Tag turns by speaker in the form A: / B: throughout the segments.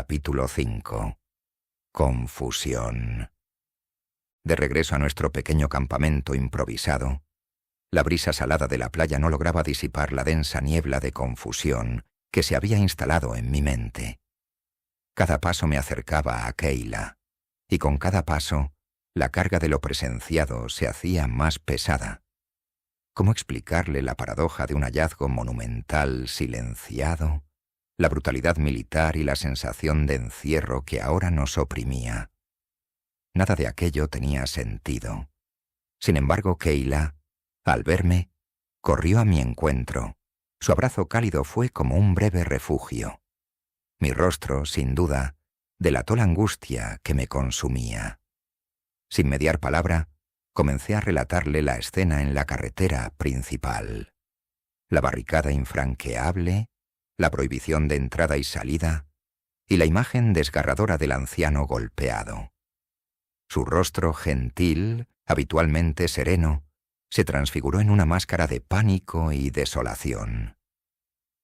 A: Capítulo 5. Confusión. De regreso a nuestro pequeño campamento improvisado, la brisa salada de la playa no lograba disipar la densa niebla de confusión que se había instalado en mi mente. Cada paso me acercaba a Kayla, y con cada paso, la carga de lo presenciado se hacía más pesada. ¿Cómo explicarle la paradoja de un hallazgo monumental silenciado, la brutalidad militar y la sensación de encierro que ahora nos oprimía? Nada de aquello tenía sentido. Sin embargo, Kayla, al verme, corrió a mi encuentro. Su abrazo cálido fue como un breve refugio. Mi rostro, sin duda, delató la angustia que me consumía. Sin mediar palabra, comencé a relatarle la escena en la carretera principal. La barricada infranqueable, la prohibición de entrada y salida, y la imagen desgarradora del anciano golpeado. Su rostro gentil, habitualmente sereno, se transfiguró en una máscara de pánico y desolación.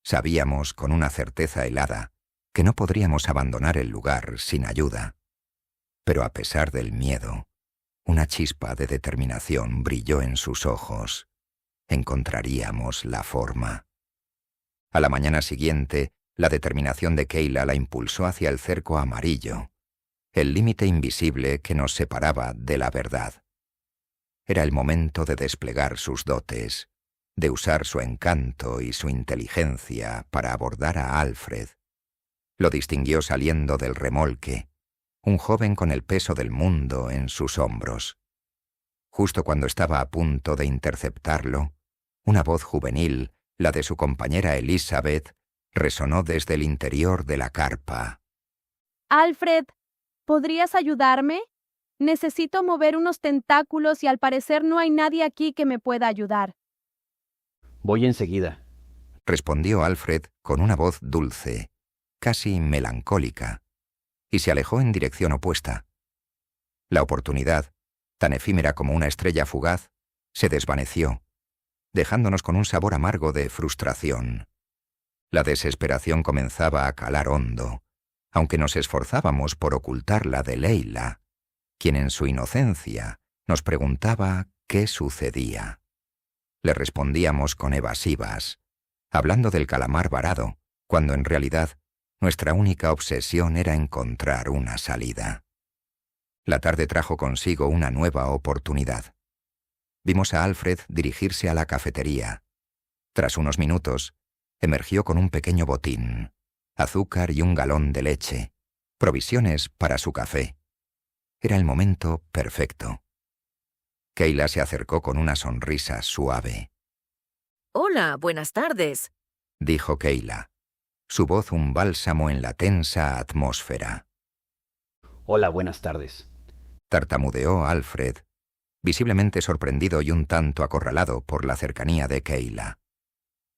A: Sabíamos con una certeza helada que no podríamos abandonar el lugar sin ayuda. Pero a pesar del miedo, una chispa de determinación brilló en sus ojos. Encontraríamos la forma. A la mañana siguiente, la determinación de Kayla la impulsó hacia el cerco amarillo, el límite invisible que nos separaba de la verdad. Era el momento de desplegar sus dotes, de usar su encanto y su inteligencia para abordar a Alfred. Lo distinguió saliendo del remolque, un joven con el peso del mundo en sus hombros. Justo cuando estaba a punto de interceptarlo, una voz juvenil, la de su compañera Elizabeth, resonó desde el interior de la carpa.
B: Alfred, ¿podrías ayudarme? Necesito mover unos tentáculos y al parecer no hay nadie aquí que me pueda ayudar.
C: Voy enseguida,
A: respondió Alfred con una voz dulce, casi melancólica, y se alejó en dirección opuesta. La oportunidad, tan efímera como una estrella fugaz, se desvaneció, dejándonos con un sabor amargo de frustración. La desesperación comenzaba a calar hondo, aunque nos esforzábamos por ocultarla de Leila, quien en su inocencia nos preguntaba qué sucedía. Le respondíamos con evasivas, hablando del calamar varado, cuando en realidad nuestra única obsesión era encontrar una salida. La tarde trajo consigo una nueva oportunidad. Vimos a Alfred dirigirse a la cafetería. Tras unos minutos, emergió con un pequeño botín, azúcar y un galón de leche, provisiones para su café. Era el momento perfecto. Kayla se acercó con una sonrisa suave.
D: «Hola, buenas tardes»,
A: dijo Kayla, su voz un bálsamo en la tensa atmósfera.
C: Hola, buenas tardes,
A: tartamudeó Alfred, visiblemente sorprendido y un tanto acorralado por la cercanía de Kayla.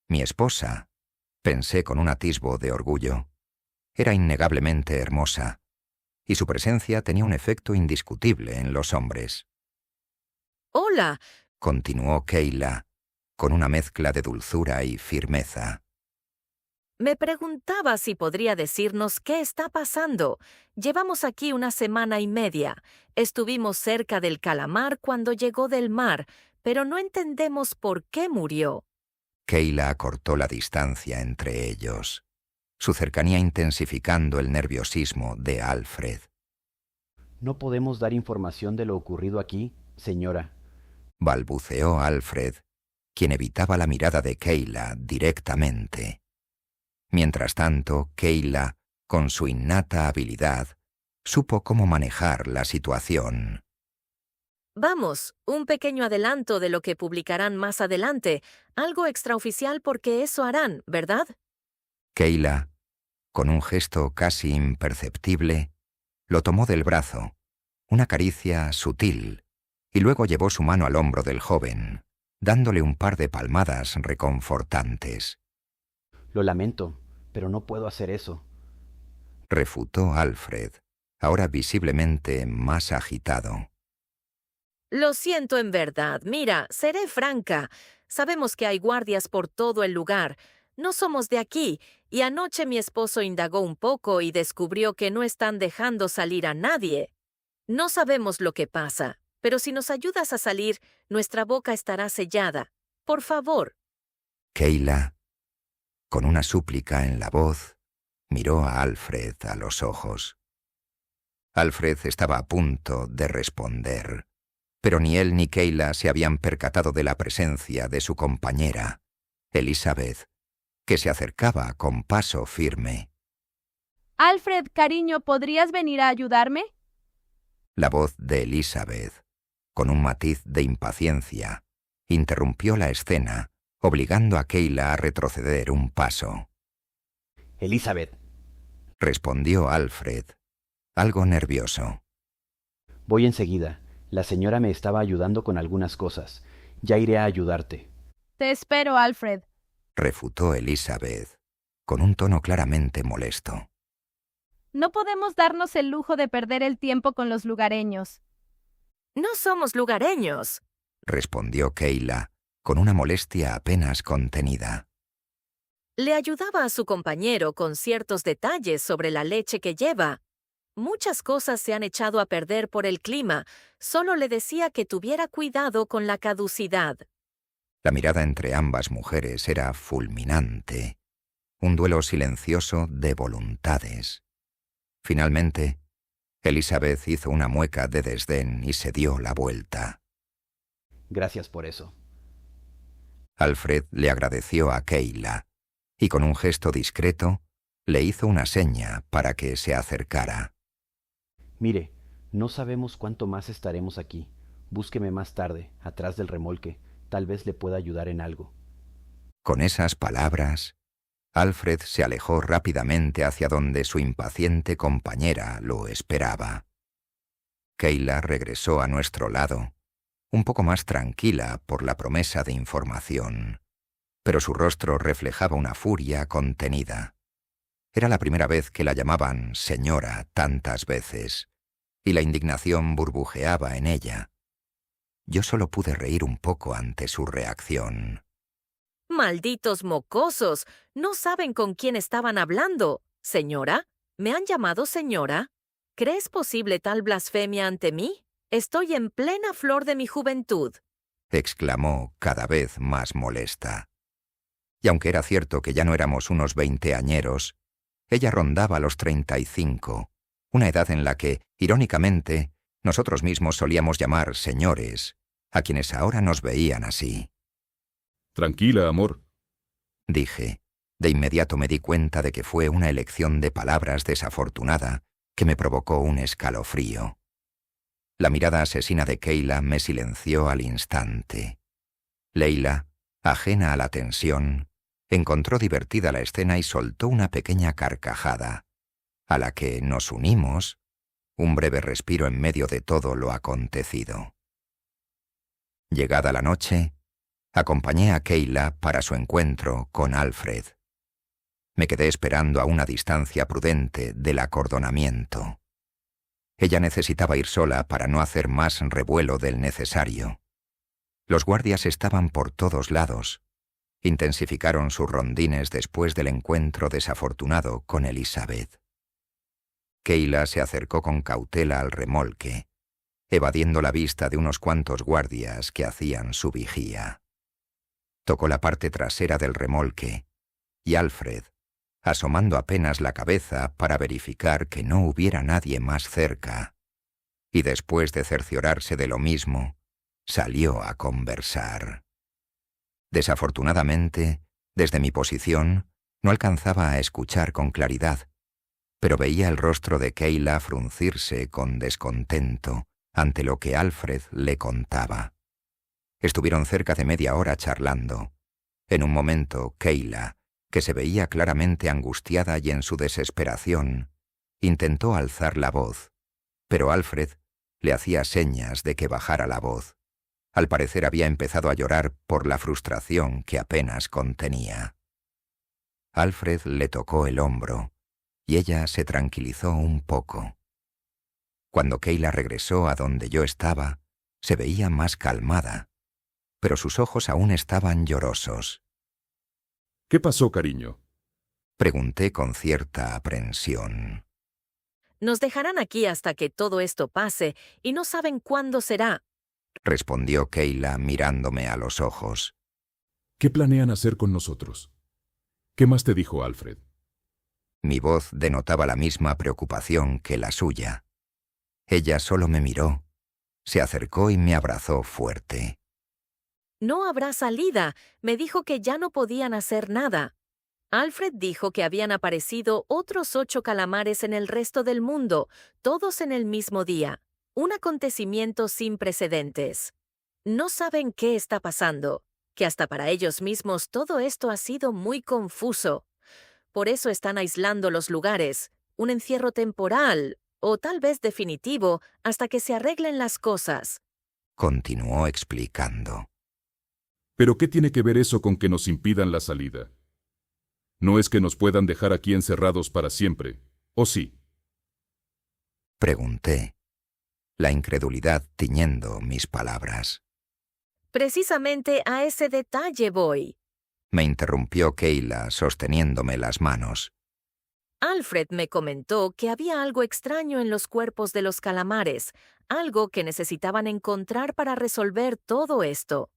A: Mi esposa, pensé con un atisbo de orgullo, era innegablemente hermosa, y su presencia tenía un efecto indiscutible en los hombres.
D: «Hola»,
A: continuó Kayla, con una mezcla de dulzura y firmeza.
D: me preguntaba si podría decirnos qué está pasando. Llevamos aquí una semana y media. Estuvimos cerca del calamar cuando llegó del mar, pero no entendemos por qué murió.
A: Kayla acortó la distancia entre ellos, su cercanía intensificando el nerviosismo de Alfred.
C: ¿No podemos dar información de lo ocurrido aquí, señora?,
A: balbuceó Alfred, quien evitaba la mirada de Kayla directamente. Mientras tanto, Kayla, con su innata habilidad, supo cómo manejar la situación.
D: Vamos, un pequeño adelanto de lo que publicarán más adelante. Algo extraoficial porque eso harán, ¿verdad?
A: Kayla, con un gesto casi imperceptible, lo tomó del brazo, una caricia sutil, y luego llevó su mano al hombro del joven, dándole un par de palmadas reconfortantes.
C: Lo lamento, pero no puedo hacer eso,
A: refutó Alfred, ahora visiblemente más agitado.
D: Lo siento en verdad. Mira, seré franca. Sabemos que hay guardias por todo el lugar. No somos de aquí, y anoche mi esposo indagó un poco y descubrió que no están dejando salir a nadie. No sabemos lo que pasa, pero si nos ayudas a salir, nuestra boca estará sellada. Por favor.
A: Kayla, con una súplica en la voz, miró a Alfred a los ojos. Alfred estaba a punto de responder, pero ni él ni Kayla se habían percatado de la presencia de su compañera, Elizabeth, que se acercaba con paso firme.
B: Alfred, cariño, ¿podrías venir a ayudarme?
A: La voz de Elizabeth, con un matiz de impaciencia, interrumpió la escena, obligando a Kayla a retroceder un paso.
C: Elizabeth,
A: Respondió Alfred, algo nervioso.
C: voy enseguida. La señora me estaba ayudando con algunas cosas. Ya iré a ayudarte.
B: Te espero, Alfred.
A: Refutó Elizabeth, con un tono claramente molesto.
B: No podemos darnos el lujo de perder el tiempo con los lugareños.
D: No somos lugareños.
A: Respondió Kayla, con una molestia apenas contenida.
D: Le ayudaba a su compañero con ciertos detalles sobre la leche que lleva. Muchas cosas se han echado a perder por el clima. Solo le decía que tuviera cuidado con la caducidad.
A: La mirada entre ambas mujeres era fulminante, un duelo silencioso de voluntades. Finalmente, Elizabeth hizo una mueca de desdén y se dio la vuelta.
C: Gracias por eso.
A: Alfred le agradeció a Kayla y con un gesto discreto le hizo una seña para que se acercara.
C: Mire, no sabemos cuánto más estaremos aquí. Búsqueme más tarde, atrás del remolque. Tal vez le pueda ayudar en algo.
A: Con esas palabras, Alfred se alejó rápidamente hacia donde su impaciente compañera lo esperaba. Kayla regresó a nuestro lado, un poco más tranquila por la promesa de información, pero su rostro reflejaba una furia contenida. Era la primera vez que la llamaban señora tantas veces, y la indignación burbujeaba en ella. Yo solo pude reír un poco ante su reacción.
D: ¡Malditos mocosos! No saben con quién estaban hablando. ¿Señora? ¿Me han llamado señora? ¿Crees posible tal blasfemia ante mí? Estoy en plena flor de mi juventud.
A: Exclamó cada vez más molesta. Y aunque era cierto que ya no éramos unos veinteañeros, ella rondaba los 35, una edad en la que, irónicamente, nosotros mismos solíamos llamar señores, a quienes ahora nos veían así.
E: Tranquila, amor.
A: Dije. De inmediato me di cuenta de que fue una elección de palabras desafortunada que me provocó un escalofrío. La mirada asesina de Kayla me silenció al instante. Leila, ajena a la tensión, encontró divertida la escena y soltó una pequeña carcajada, a la que nos unimos, un breve respiro en medio de todo lo acontecido. Llegada la noche, acompañé a Kayla para su encuentro con Alfred. Me quedé esperando a una distancia prudente del acordonamiento. Ella necesitaba ir sola para no hacer más revuelo del necesario. Los guardias estaban por todos lados. Intensificaron sus rondines después del encuentro desafortunado con Elizabeth. Kayla se acercó con cautela al remolque, evadiendo la vista de unos cuantos guardias que hacían su vigía. Tocó la parte trasera del remolque, y Alfred, asomando apenas la cabeza para verificar que no hubiera nadie más cerca, y después de cerciorarse de lo mismo, salió a conversar. Desafortunadamente, desde mi posición, no alcanzaba a escuchar con claridad, pero veía el rostro de Kayla fruncirse con descontento ante lo que Alfred le contaba. Estuvieron cerca de media hora charlando. En un momento, Kayla, que se veía claramente angustiada y en su desesperación, intentó alzar la voz, pero Alfred le hacía señas de que bajara la voz. Al parecer había empezado a llorar por la frustración que apenas contenía. Alfred le tocó el hombro, y ella se tranquilizó un poco. Cuando Kayla regresó a donde yo estaba, se veía más calmada, pero sus ojos aún estaban llorosos.
E: ¿Qué pasó, cariño?
A: Pregunté con cierta aprensión.
D: Nos dejarán aquí hasta que todo esto pase y no saben cuándo será.
A: Respondió Kayla mirándome a los ojos.
E: ¿Qué planean hacer con nosotros? ¿Qué más te dijo Alfred?
A: Mi voz denotaba la misma preocupación que la suya. Ella solo me miró, se acercó y me abrazó fuerte.
D: No habrá salida. Me dijo que ya no podían hacer nada. Alfred dijo que habían aparecido otros 8 calamares en el resto del mundo, todos en el mismo día. Un acontecimiento sin precedentes. No saben qué está pasando, que hasta para ellos mismos todo esto ha sido muy confuso. Por eso están aislando los lugares, un encierro temporal, o tal vez definitivo, hasta que se arreglen las cosas.
A: Continuó explicando.
E: ¿Pero qué tiene que ver eso con que nos impidan la salida? No es que nos puedan dejar aquí encerrados para siempre, ¿o sí?
A: Pregunté, la incredulidad tiñendo mis palabras.
D: Precisamente a ese detalle voy.
A: Me interrumpió Kayla sosteniéndome las manos.
D: Alfred me comentó que había algo extraño en los cuerpos de los calamares, algo que necesitaban encontrar para resolver todo esto.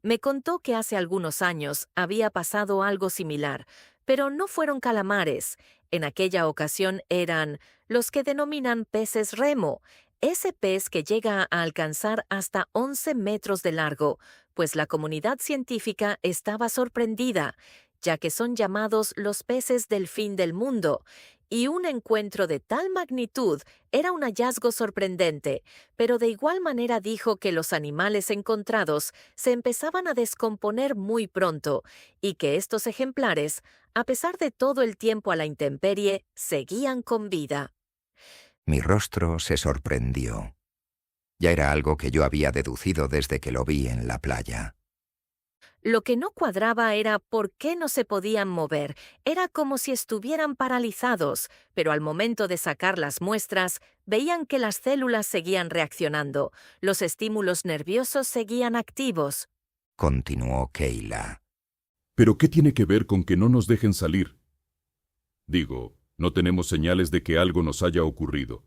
D: Me contó que hace algunos años había pasado algo similar, pero no fueron calamares. En aquella ocasión eran los que denominan peces remo, ese pez que llega a alcanzar hasta 11 metros de largo, pues la comunidad científica estaba sorprendida, ya que son llamados los peces del fin del mundo, y un encuentro de tal magnitud era un hallazgo sorprendente, pero de igual manera dijo que los animales encontrados se empezaban a descomponer muy pronto, y que estos ejemplares, a pesar de todo el tiempo a la intemperie, seguían con vida.
A: Mi rostro se sorprendió. Ya era algo que yo había deducido desde que lo vi en la playa.
D: Lo que no cuadraba era por qué no se podían mover. Era como si estuvieran paralizados, pero al momento de sacar las muestras, veían que las células seguían reaccionando, los estímulos nerviosos seguían activos.
A: Continuó Kayla.
E: ¿Pero qué tiene que ver con que no nos dejen salir? Digo, no tenemos señales de que algo nos haya ocurrido.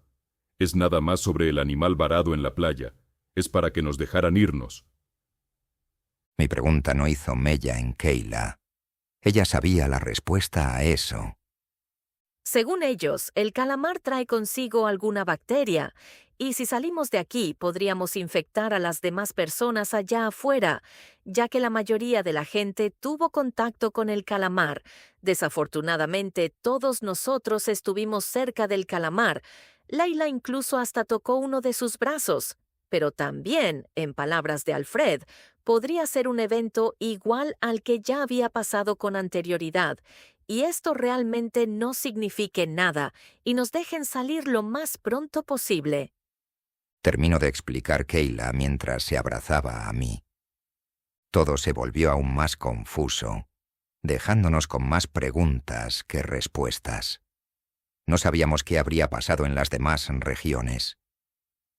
E: Es nada más sobre el animal varado en la playa. Es para que nos dejaran irnos.
A: Mi pregunta no hizo mella en Kayla. Ella sabía la respuesta a eso.
D: Según ellos, el calamar trae consigo alguna bacteria, y si salimos de aquí podríamos infectar a las demás personas allá afuera, ya que la mayoría de la gente tuvo contacto con el calamar. Desafortunadamente, todos nosotros estuvimos cerca del calamar. Layla incluso hasta tocó uno de sus brazos. Pero también, en palabras de Alfred, podría ser un evento igual al que ya había pasado con anterioridad, y esto realmente no signifique nada, y nos dejen salir lo más pronto posible.
A: Terminó de explicar Kayla mientras se abrazaba a mí. Todo se volvió aún más confuso, dejándonos con más preguntas que respuestas. No sabíamos qué habría pasado en las demás regiones.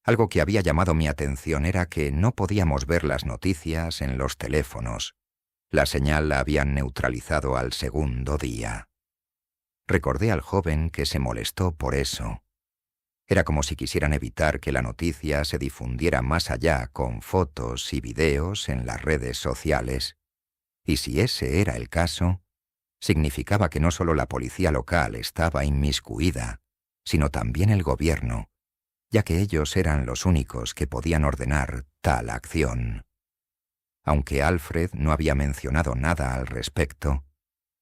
A: Algo que había llamado mi atención era que no podíamos ver las noticias en los teléfonos. La señal la habían neutralizado al segundo día. Recordé al joven que se molestó por eso. Era como si quisieran evitar que la noticia se difundiera más allá con fotos y videos en las redes sociales. Y si ese era el caso, significaba que no solo la policía local estaba inmiscuida, sino también el gobierno, ya que ellos eran los únicos que podían ordenar tal acción. Aunque Alfred no había mencionado nada al respecto,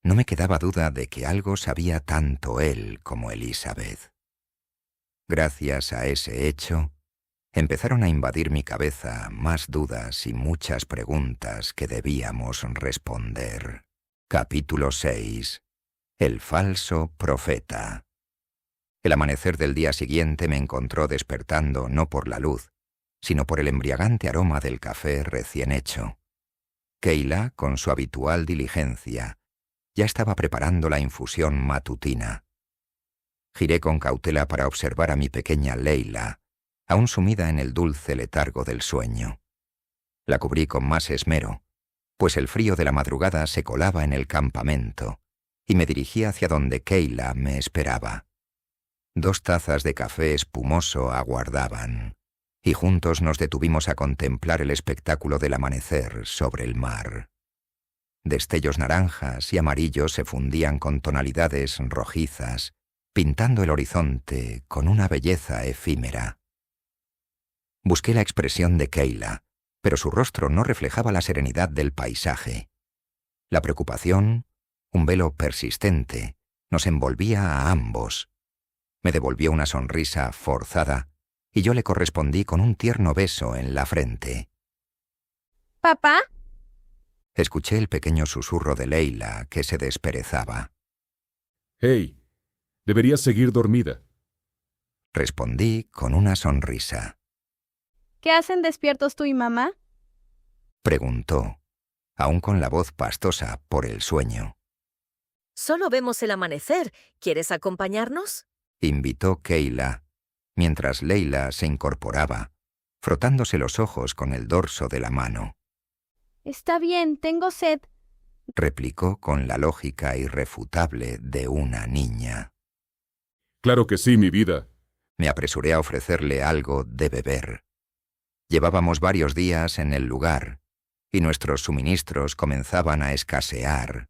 A: no me quedaba duda de que algo sabía tanto él como Elizabeth. Gracias a ese hecho, empezaron a invadir mi cabeza más dudas y muchas preguntas que debíamos responder. Capítulo 6. El falso profeta. El amanecer del día siguiente me encontró despertando no por la luz, sino por el embriagante aroma del café recién hecho. Kayla, con su habitual diligencia, ya estaba preparando la infusión matutina. Giré con cautela para observar a mi pequeña Layla, aún sumida en el dulce letargo del sueño. La cubrí con más esmero, pues el frío de la madrugada se colaba en el campamento y me dirigí hacia donde Kayla me esperaba. 2 tazas de café espumoso aguardaban, y juntos nos detuvimos a contemplar el espectáculo del amanecer sobre el mar. Destellos naranjas y amarillos se fundían con tonalidades rojizas, pintando el horizonte con una belleza efímera. Busqué la expresión de Kayla, pero su rostro no reflejaba la serenidad del paisaje. La preocupación, un velo persistente, nos envolvía a ambos. Me devolvió una sonrisa forzada y yo le correspondí con un tierno beso en la frente.
B: ¿Papá?
A: Escuché el pequeño susurro de Leila que se desperezaba.
E: «Hey, deberías seguir dormida».
A: Respondí con una sonrisa.
B: ¿Qué hacen despiertos tú y mamá?
A: Preguntó, aún con la voz pastosa por el sueño.
D: Solo vemos el amanecer. ¿Quieres acompañarnos?
A: Invitó Kayla, mientras Leila se incorporaba, frotándose los ojos con el dorso de la mano.
B: Está bien, tengo sed.
A: Replicó con la lógica irrefutable de una niña.
E: «Claro que sí, mi vida».
A: Me apresuré a ofrecerle algo de beber. Llevábamos varios días en el lugar, y nuestros suministros comenzaban a escasear.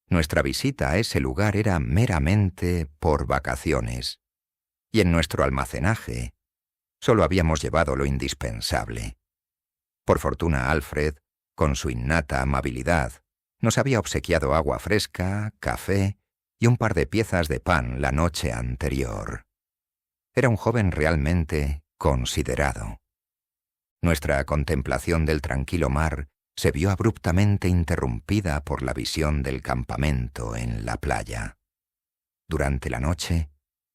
A: Nuestra visita a ese lugar era meramente por vacaciones, y en nuestro almacenaje solo habíamos llevado lo indispensable. Por fortuna, Alfred, con su innata amabilidad, nos había obsequiado agua fresca, café y un par de piezas de pan la noche anterior. Era un joven realmente considerado. Nuestra contemplación del tranquilo mar se vio abruptamente interrumpida por la visión del campamento en la playa. Durante la noche,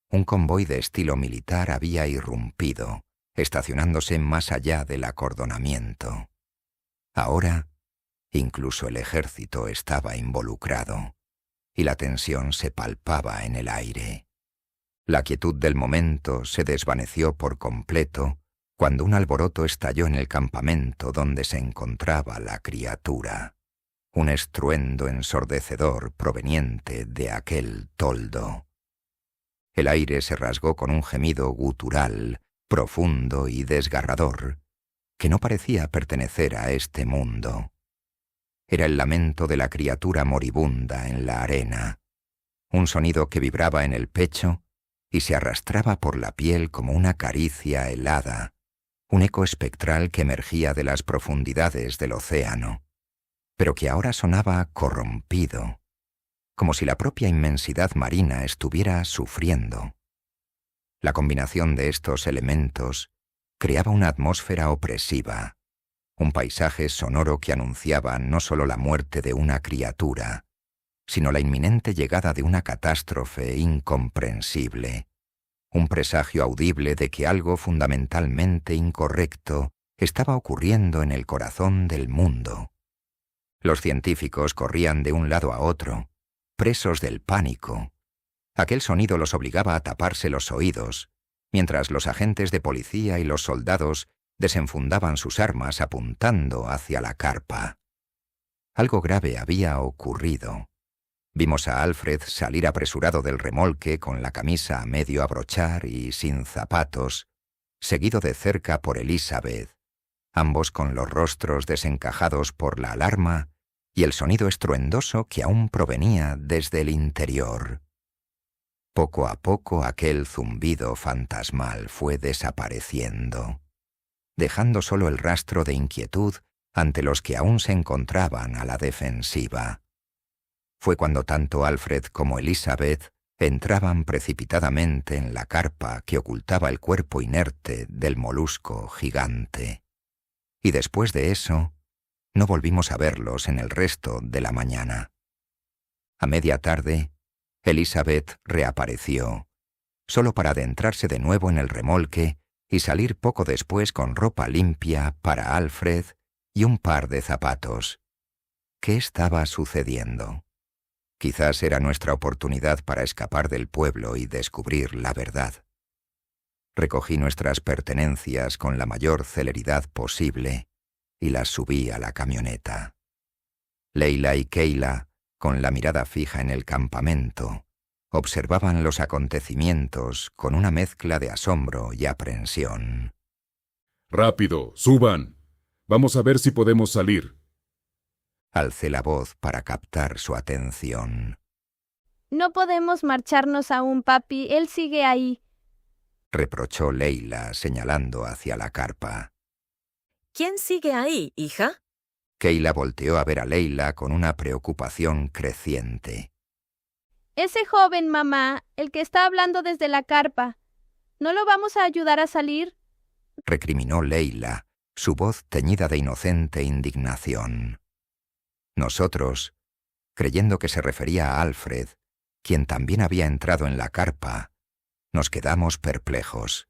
A: un convoy de estilo militar había irrumpido, estacionándose más allá del acordonamiento. Ahora, incluso el ejército estaba involucrado, y la tensión se palpaba en el aire. La quietud del momento se desvaneció por completo cuando un alboroto estalló en el campamento donde se encontraba la criatura. Un estruendo ensordecedor proveniente de aquel toldo. El aire se rasgó con un gemido gutural, profundo y desgarrador, que no parecía pertenecer a este mundo. Era el lamento de la criatura moribunda en la arena, un sonido que vibraba en el pecho y se arrastraba por la piel como una caricia helada, un eco espectral que emergía de las profundidades del océano, pero que ahora sonaba corrompido, como si la propia inmensidad marina estuviera sufriendo. La combinación de estos elementos creaba una atmósfera opresiva, un paisaje sonoro que anunciaba no solo la muerte de una criatura, sino la inminente llegada de una catástrofe incomprensible, un presagio audible de que algo fundamentalmente incorrecto estaba ocurriendo en el corazón del mundo. Los científicos corrían de un lado a otro, presos del pánico. Aquel sonido los obligaba a taparse los oídos, mientras los agentes de policía y los soldados desenfundaban sus armas apuntando hacia la carpa. Algo grave había ocurrido. Vimos a Alfred salir apresurado del remolque con la camisa a medio abrochar y sin zapatos, seguido de cerca por Elizabeth, ambos con los rostros desencajados por la alarma y el sonido estruendoso que aún provenía desde el interior. Poco a poco aquel zumbido fantasmal fue desapareciendo, dejando solo el rastro de inquietud ante los que aún se encontraban a la defensiva. Fue cuando tanto Alfred como Elizabeth entraban precipitadamente en la carpa que ocultaba el cuerpo inerte del molusco gigante. Y después de eso, no volvimos a verlos en el resto de la mañana. A media tarde, Elizabeth reapareció, solo para adentrarse de nuevo en el remolque y salir poco después con ropa limpia para Alfred y un par de zapatos. ¿Qué estaba sucediendo? Quizás era nuestra oportunidad para escapar del pueblo y descubrir la verdad. Recogí nuestras pertenencias con la mayor celeridad posible y las subí a la camioneta. Leila y Kayla, con la mirada fija en el campamento, observaban los acontecimientos con una mezcla de asombro y aprensión.
E: ¡Rápido! ¡Suban! Vamos a ver si podemos salir.
A: Alcé la voz para captar su atención.
B: No podemos marcharnos aún, papi. Él sigue ahí.
A: Reprochó Leila, señalando hacia la carpa.
D: ¿Quién sigue ahí, hija?
A: Kayla volteó a ver a Leila con una preocupación creciente.
B: Ese joven, mamá, el que está hablando desde la carpa. ¿No lo vamos a ayudar a salir?
A: Recriminó Leila, su voz teñida de inocente indignación. Nosotros, creyendo que se refería a Alfred, quien también había entrado en la carpa, nos quedamos perplejos.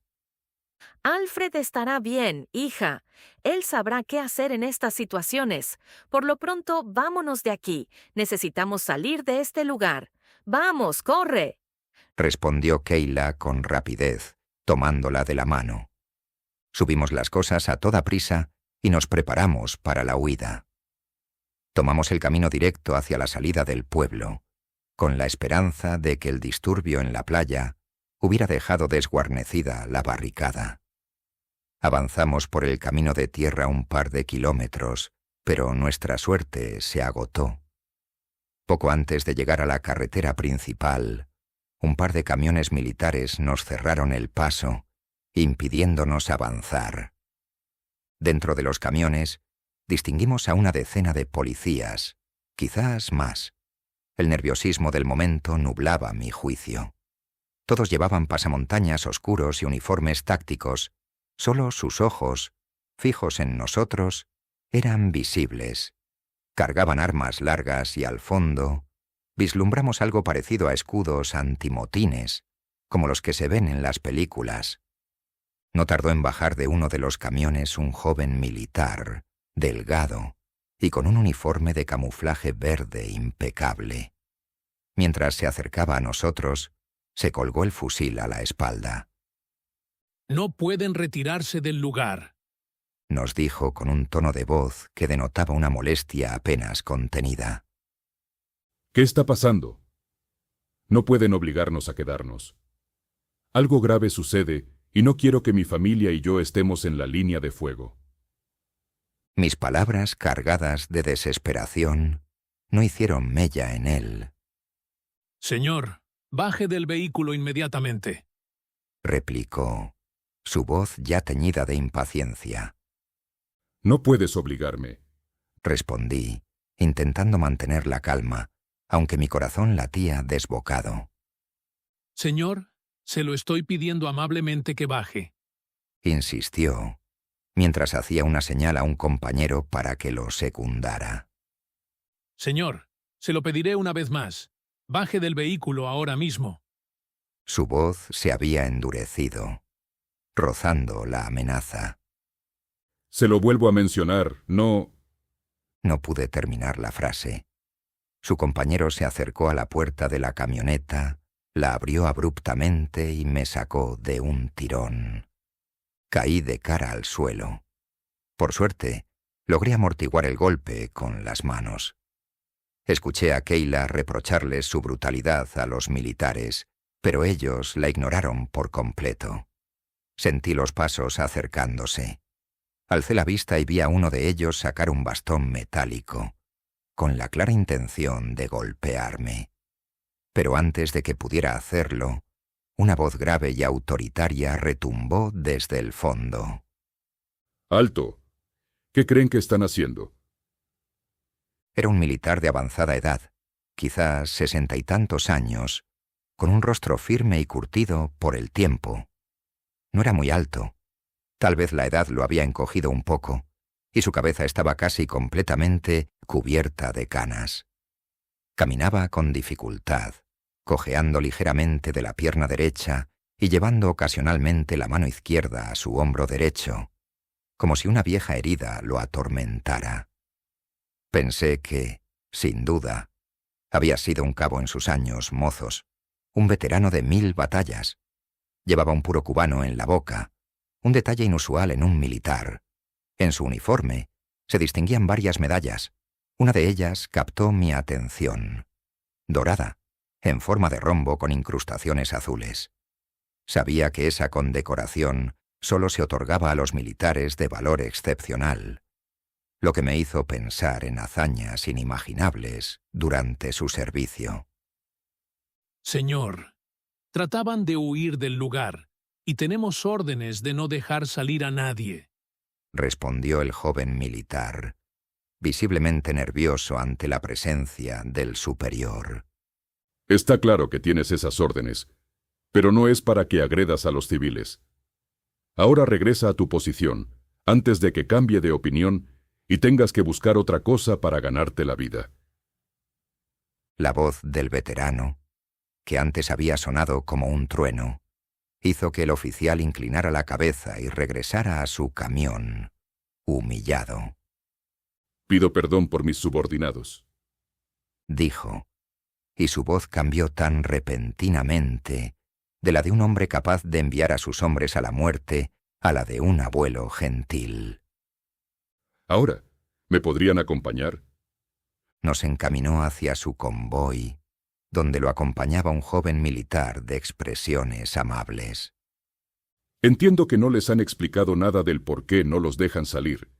D: Alfred estará bien, hija. Él sabrá qué hacer en estas situaciones. Por lo pronto, vámonos de aquí. Necesitamos salir de este lugar. ¡Vamos, corre!
A: Respondió Kayla con rapidez, tomándola de la mano. Subimos las cosas a toda prisa y nos preparamos para la huida. Tomamos el camino directo hacia la salida del pueblo, con la esperanza de que el disturbio en la playa hubiera dejado desguarnecida la barricada. Avanzamos por el camino de tierra un par de kilómetros, pero nuestra suerte se agotó. Poco antes de llegar a la carretera principal, un par de camiones militares nos cerraron el paso, impidiéndonos avanzar. Dentro de los camiones, distinguimos a una decena de policías, quizás más. El nerviosismo del momento nublaba mi juicio. Todos llevaban pasamontañas oscuros y uniformes tácticos. Solo sus ojos, fijos en nosotros, eran visibles. Cargaban armas largas y al fondo vislumbramos algo parecido a escudos antimotines, como los que se ven en las películas. No tardó en bajar de uno de los camiones un joven militar, delgado, y con un uniforme de camuflaje verde impecable. Mientras se acercaba a nosotros, se colgó el fusil a la espalda.
F: No pueden retirarse del lugar,
A: nos dijo con un tono de voz que denotaba una molestia apenas contenida.
E: ¿Qué está pasando? No pueden obligarnos a quedarnos. Algo grave sucede y no quiero que mi familia y yo estemos en la línea de fuego.
A: Mis palabras, cargadas de desesperación, no hicieron mella en él.
F: Señor, baje del vehículo inmediatamente,
A: replicó, su voz ya teñida de impaciencia.
E: No puedes obligarme,
A: respondí, intentando mantener la calma, aunque mi corazón latía desbocado.
F: Señor, se lo estoy pidiendo amablemente que baje,
A: insistió, mientras hacía una señal a un compañero para que lo secundara.
F: Señor, se lo pediré una vez más. Baje del vehículo ahora mismo.
A: Su voz se había endurecido, rozando la amenaza.
E: Se lo vuelvo a mencionar, no...
A: No pude terminar la frase. Su compañero se acercó a la puerta de la camioneta, la abrió abruptamente y me sacó de un tirón. Caí de cara al suelo. Por suerte, logré amortiguar el golpe con las manos. Escuché a Kayla reprocharles su brutalidad a los militares, pero ellos la ignoraron por completo. Sentí los pasos acercándose. Alcé la vista y vi a uno de ellos sacar un bastón metálico, con la clara intención de golpearme. Pero antes de que pudiera hacerlo, una voz grave y autoritaria retumbó desde el fondo.
E: ¡Alto! ¿Qué creen que están haciendo?
A: Era un militar de avanzada edad, quizás 60 y tantos años, con un rostro firme y curtido por el tiempo. No era muy alto. Tal vez la edad lo había encogido un poco, y su cabeza estaba casi completamente cubierta de canas. Caminaba con dificultad, cojeando ligeramente de la pierna derecha y llevando ocasionalmente la mano izquierda a su hombro derecho, como si una vieja herida lo atormentara. Pensé que, sin duda, había sido un cabo en sus años mozos, un veterano de 1000 batallas. Llevaba un puro cubano en la boca, un detalle inusual en un militar. En su uniforme se distinguían varias medallas, Una de ellas captó mi atención. Dorada, en forma de rombo con incrustaciones azules. Sabía que esa condecoración solo se otorgaba a los militares de valor excepcional, lo que me hizo pensar en hazañas inimaginables durante su servicio.
F: Señor, trataban de huir del lugar y tenemos órdenes de no dejar salir a nadie,
A: respondió el joven militar, visiblemente nervioso ante la presencia del superior.
E: Está claro que tienes esas órdenes, pero no es para que agredas a los civiles. Ahora regresa a tu posición, antes de que cambie de opinión y tengas que buscar otra cosa para ganarte la vida.
A: La voz del veterano, que antes había sonado como un trueno, hizo que el oficial inclinara la cabeza y regresara a su camión, humillado.
E: Pido perdón por mis subordinados,
A: dijo, y su voz cambió tan repentinamente, de la de un hombre capaz de enviar a sus hombres a la muerte, a la de un abuelo gentil.
E: Ahora, ¿me podrían acompañar?
A: Nos encaminó hacia su convoy, donde lo acompañaba un joven militar de expresiones amables.
E: Entiendo que no les han explicado nada del por qué no los dejan salir.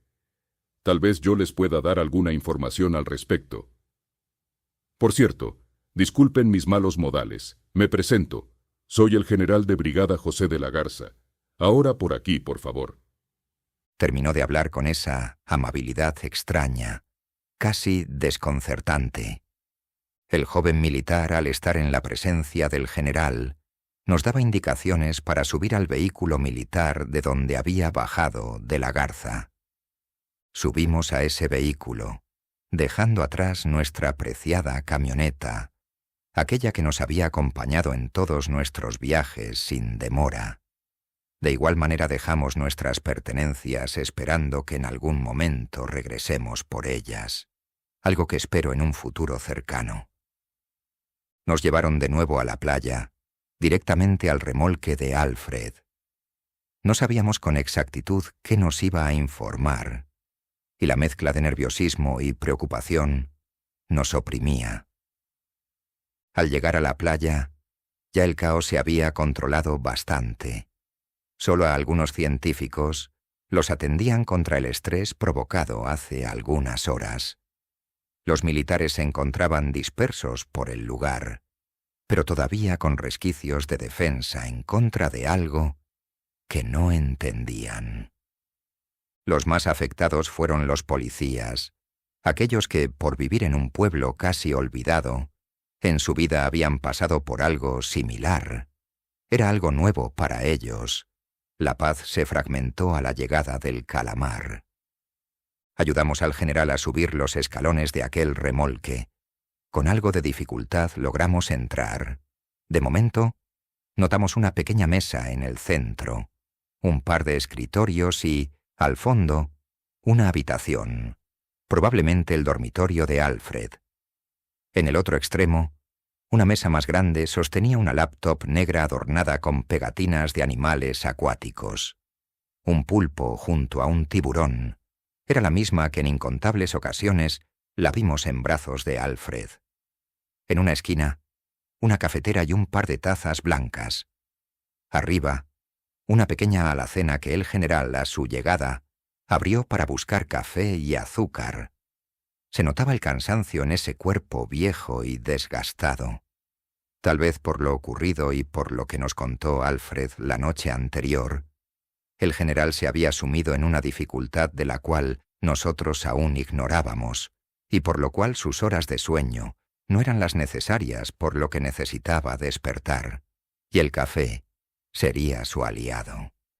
E: Tal vez yo les pueda dar alguna información al respecto. Por cierto, disculpen mis malos modales. Me presento. Soy el general de brigada José de la Garza. Ahora por aquí, por favor.
A: Terminó de hablar con esa amabilidad extraña, casi desconcertante. El joven militar, al estar en la presencia del general, nos daba indicaciones para subir al vehículo militar de donde había bajado de la Garza. Subimos a ese vehículo, dejando atrás nuestra preciada camioneta, aquella que nos había acompañado en todos nuestros viajes sin demora. De igual manera dejamos nuestras pertenencias esperando que en algún momento regresemos por ellas, algo que espero en un futuro cercano. Nos llevaron de nuevo a la playa, directamente al remolque de Alfred. No sabíamos con exactitud qué nos iba a informar, y la mezcla de nerviosismo y preocupación nos oprimía. Al llegar a la playa, ya el caos se había controlado bastante. Solo a algunos científicos los atendían contra el estrés provocado hace algunas horas. Los militares se encontraban dispersos por el lugar, pero todavía con resquicios de defensa en contra de algo que no entendían. Los más afectados fueron los policías, aquellos que, por vivir en un pueblo casi olvidado, en su vida habían pasado por algo similar. Era algo nuevo para ellos. La paz se fragmentó a la llegada del calamar. Ayudamos al general a subir los escalones de aquel remolque. Con algo de dificultad logramos entrar. De momento, notamos una pequeña mesa en el centro, un par de escritorios y, al fondo, una habitación, probablemente el dormitorio de Alfred. En el otro extremo, una mesa más grande sostenía una laptop negra adornada con pegatinas de animales acuáticos. Un pulpo junto a un tiburón. Era la misma que en incontables ocasiones la vimos en brazos de Alfred. En una esquina, una cafetera y un par de tazas blancas. Arriba, una pequeña alacena que el general, a su llegada, abrió para buscar café y azúcar. Se notaba el cansancio en ese cuerpo viejo y desgastado. Tal vez por lo ocurrido y por lo que nos contó Alfred la noche anterior, el general se había sumido en una dificultad de la cual nosotros aún ignorábamos, y por lo cual sus horas de sueño no eran las necesarias por lo que necesitaba despertar, y el café sería su aliado.